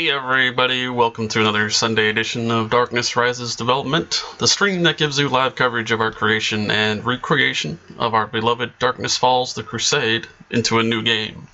Hey everybody, welcome to another Sunday edition of Darkness Rises Development, the stream that gives you live coverage of our creation and recreation of our beloved Darkness Falls: The Crusade into a new game.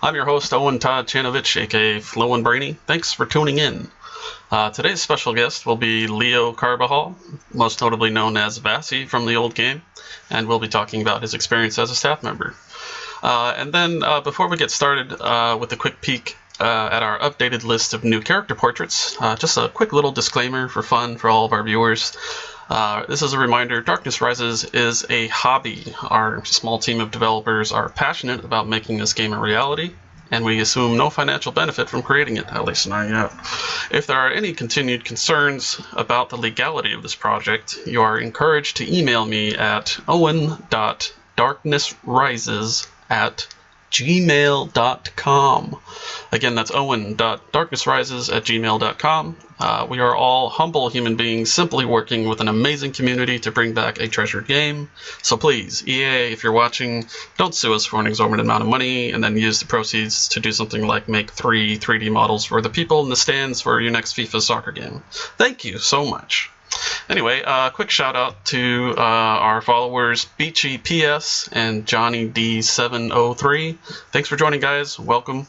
I'm your host, Owen Todd Chanovich, aka Flo and Brainy. Thanks for tuning in. Today's special guest will be Leo Carbajal, most notably known as Vassi from the old game, and we'll be talking about his experience as a staff member. And then before we get started with a quick peek at our updated list of new character portraits, just a quick little disclaimer for fun for all of our viewers. This is a reminder, Darkness Rises is a hobby. Our small team of developers are passionate about making this game a reality, and we assume no financial benefit from creating it, at least not yet. If there are any continued concerns about the legality of this project, you are encouraged to email me at owen.darknessrises@gmail.com. Again, that's owen.darknessrises@gmail.com. We are all humble human beings simply working with an amazing community to bring back a treasured game. So please, EA, if you're watching, don't sue us for an exorbitant amount of money and then use the proceeds to do something like make 3D models for the people in the stands for your next FIFA soccer game. Thank you so much. Anyway, quick shout out to our followers Beachy PS and Johnny D703. Thanks for joining, guys. Welcome.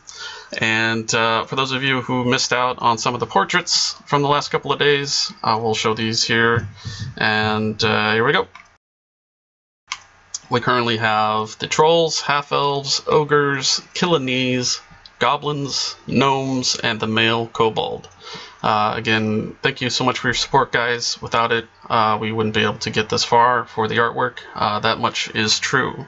And for those of you who missed out on some of the portraits from the last couple of days, we'll show these here. And here we go. We currently have the trolls, half-elves, ogres, killinese, goblins, gnomes, and the male kobold. Again, thank you so much for your support, guys. Without it, we wouldn't be able to get this far for the artwork. That much is true.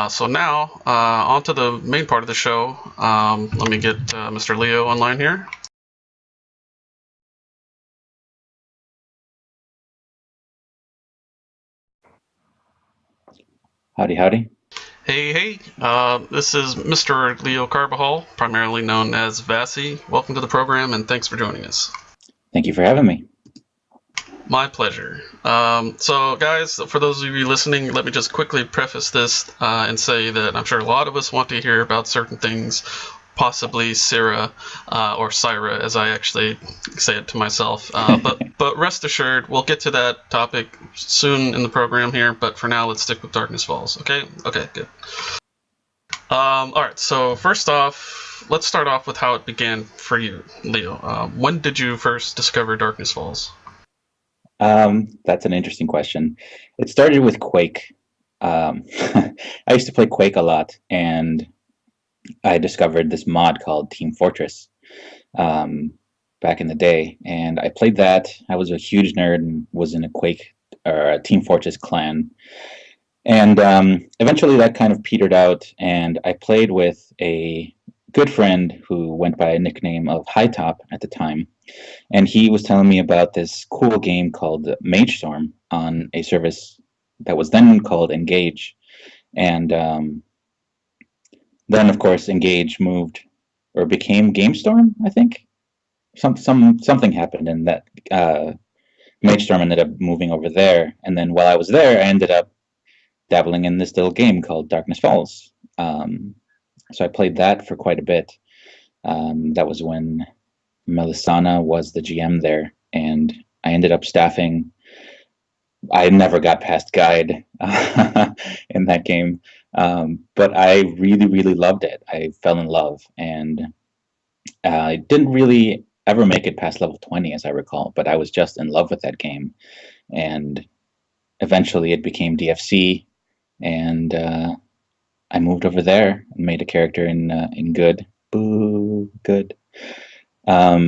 So now, on to the main part of the show. Let me get Mr. Leo online here. Howdy, howdy. Hey. This is Mr. Leo Carbajal, primarily known as Vassi. Welcome to the program, and thanks for joining us. Thank you for having me. My pleasure. So, guys, for those of you listening, let me just quickly preface this and say that I'm sure a lot of us want to hear about certain things, possibly Syra or Syra, as I actually say it to myself. But rest assured, we'll get to that topic soon in the program here. But for now, let's stick with Darkness Falls. Okay, good. All right. So first off, let's start off with how it began for you, Leo. When did you first discover Darkness Falls? That's an interesting question. It started with Quake. I used to play Quake a lot, and I discovered this mod called Team Fortress back in the day, and I played that. I was a huge nerd and was in a Quake or a Team Fortress clan, and eventually that kind of petered out, and I played with a good friend who went by a nickname of High Top at the time, and he was telling me about this cool game called Mage Storm on a service that was then called Engage, and then of course Engage moved or became GameStorm, I think. Something happened, and that Mage Storm ended up moving over there, and then while I was there, I ended up dabbling in this little game called Darkness Falls. So I played that for quite a bit. That was when Melisana was the GM there, and I ended up staffing. I never got past Guide in that game, but I really loved it. I fell in love, and I didn't really ever make it past level 20, as I recall, but I was just in love with that game, and eventually it became DFC, and I moved over there and made a character in Good. Boo, Good. Yeah,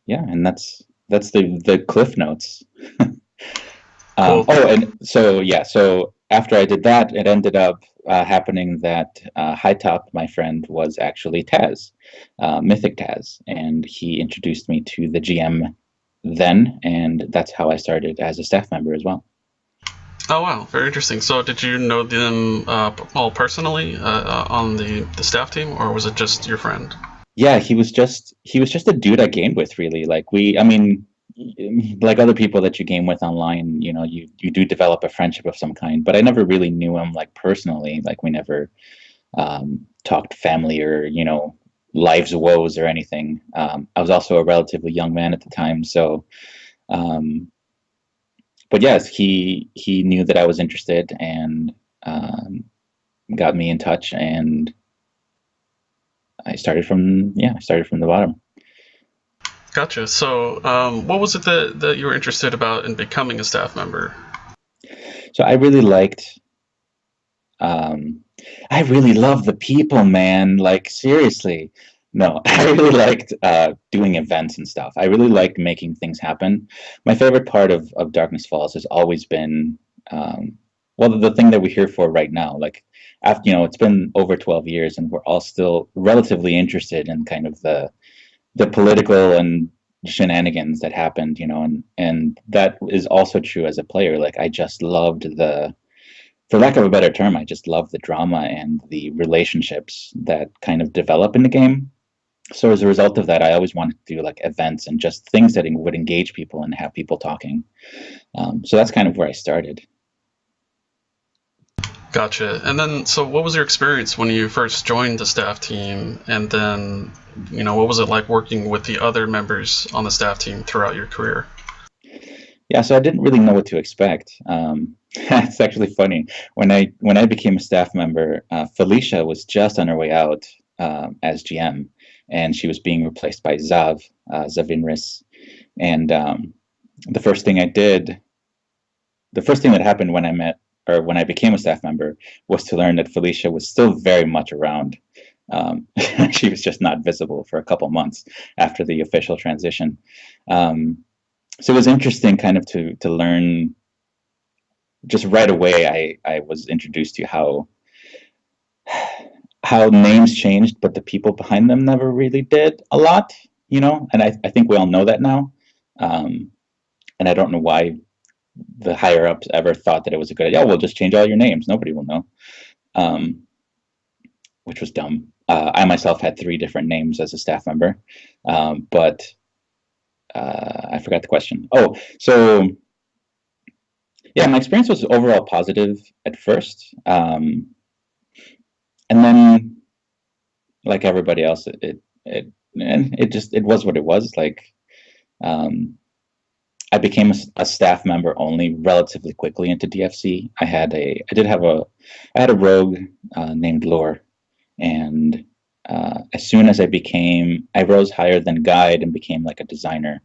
and that's the cliff notes. Cool. So after I did that, it ended up happening that High Top, my friend, was actually Taz, Mythic Taz, and he introduced me to the GM then, and that's how I started as a staff member as well. Oh wow, very interesting. So did you know them all personally on the staff team, or was it just your friend? Yeah, he was just a dude I gamed with, really. Like like other people that you game with online, you do develop a friendship of some kind, but I never really knew him like personally. Like we never talked family or life's woes or anything. I was also a relatively young man at the time, so um, but yes, he knew that I was interested and um, got me in touch, and I started from the bottom. Gotcha. So, what was it that you were interested about in becoming a staff member? So um, I really love the people, man. Like seriously, no, I really liked doing events and stuff. I really liked making things happen. My favorite part of Darkness Falls has always been, um, well, the thing that we're here for right now. Like after it's been over 12 years, and we're all still relatively interested in kind of the political and shenanigans that happened. And that is also true as a player. Like I just loved the for lack of a better term, I just love the drama and the relationships that kind of develop in the game. So as a result of that, I always wanted to do like events and just things that would engage people and have people talking. So that's kind of where I started. Gotcha. And then, so what was your experience when you first joined the staff team? And then, what was it like working with the other members on the staff team throughout your career? Yeah, so I didn't really know what to expect. It's actually funny when I became a staff member. Felicia was just on her way out as GM, and she was being replaced by Zavinris. And the first thing I did the first thing that happened when I met or when I became a staff member was to learn that Felicia was still very much around. Um, she was just not visible for a couple months after the official transition. Um, so it was interesting kind of to learn just right away. I was introduced to how names changed, but the people behind them never really did a lot, and I think we all know that now. Um, and I don't know why the higher ups ever thought that it was a good idea. Oh, we'll just change all your names. Nobody will know, um, which was dumb. I myself had 3 different names as a staff member, but I forgot the question. Oh, so yeah, my experience was overall positive at first, and then like everybody else, it was what it was. Like um, I became a staff member only relatively quickly into DFC. I had a rogue named Lore, and as soon as I rose higher than guide and became like a designer,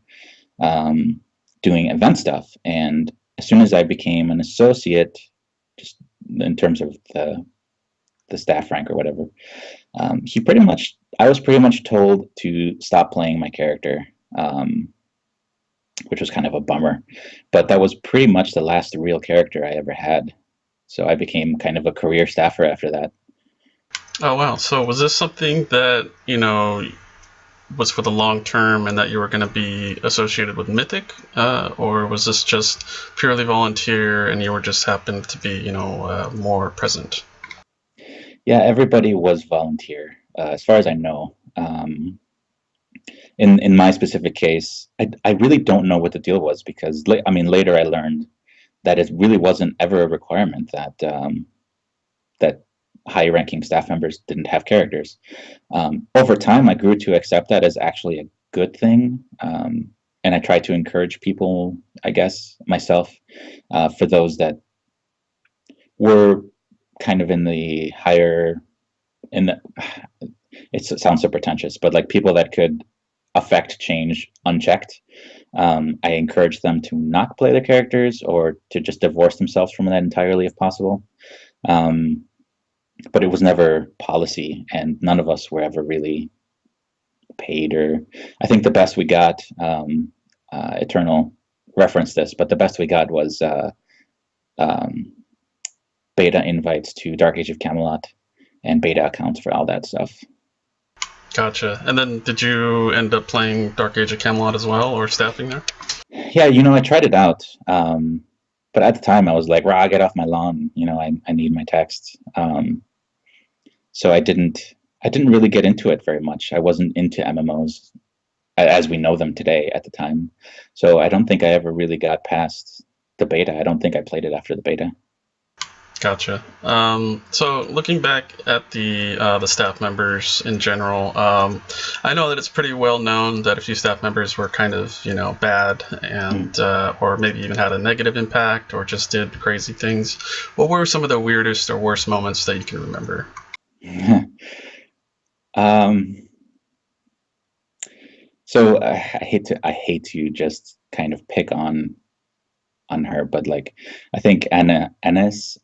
um, doing event stuff. And as soon as I became an associate, just in terms of the staff rank or whatever, I was pretty much told to stop playing my character. Which was kind of a bummer. But that was pretty much the last real character I ever had. So I became kind of a career staffer after that. Oh, wow. So was this something that, was for the long term and that you were going to be associated with Mythic? Or was this just purely volunteer and you were just happened to be, more present? Yeah, everybody was volunteer, as far as I know. In my specific case, I really don't know what the deal was because I mean later I learned that it really wasn't ever a requirement that high ranking staff members didn't have characters. Over time, I grew to accept that as actually a good thing. And I try to encourage people, I guess, myself, for those that were kind of in the higher, in the, it sounds so pretentious, but like people that could affect change unchecked. I encourage them to not play their characters or to just divorce themselves from that entirely if possible. Um, but it was never policy, and none of us were ever really paid. Or I think the best we got, Eternal referenced this, but the best we got was um, beta invites to Dark Age of Camelot and beta accounts for all that stuff. Gotcha. And then did you end up playing Dark Age of Camelot as well, or staffing there? Yeah, I tried it out. But at the time I was like, rah, get off my lawn. I need my text. So I didn't really get into it very much. I wasn't into MMOs as we know them today at the time. So I don't think I ever really got past the beta. I don't think I played it after the beta. Gotcha. So looking back at the staff members in general, I know that it's pretty well known that a few staff members were kind of bad and or maybe even had a negative impact or just did crazy things. What were some of the weirdest or worst moments that you can remember? um, so I hate to just kind of pick on her, but like I think Anna's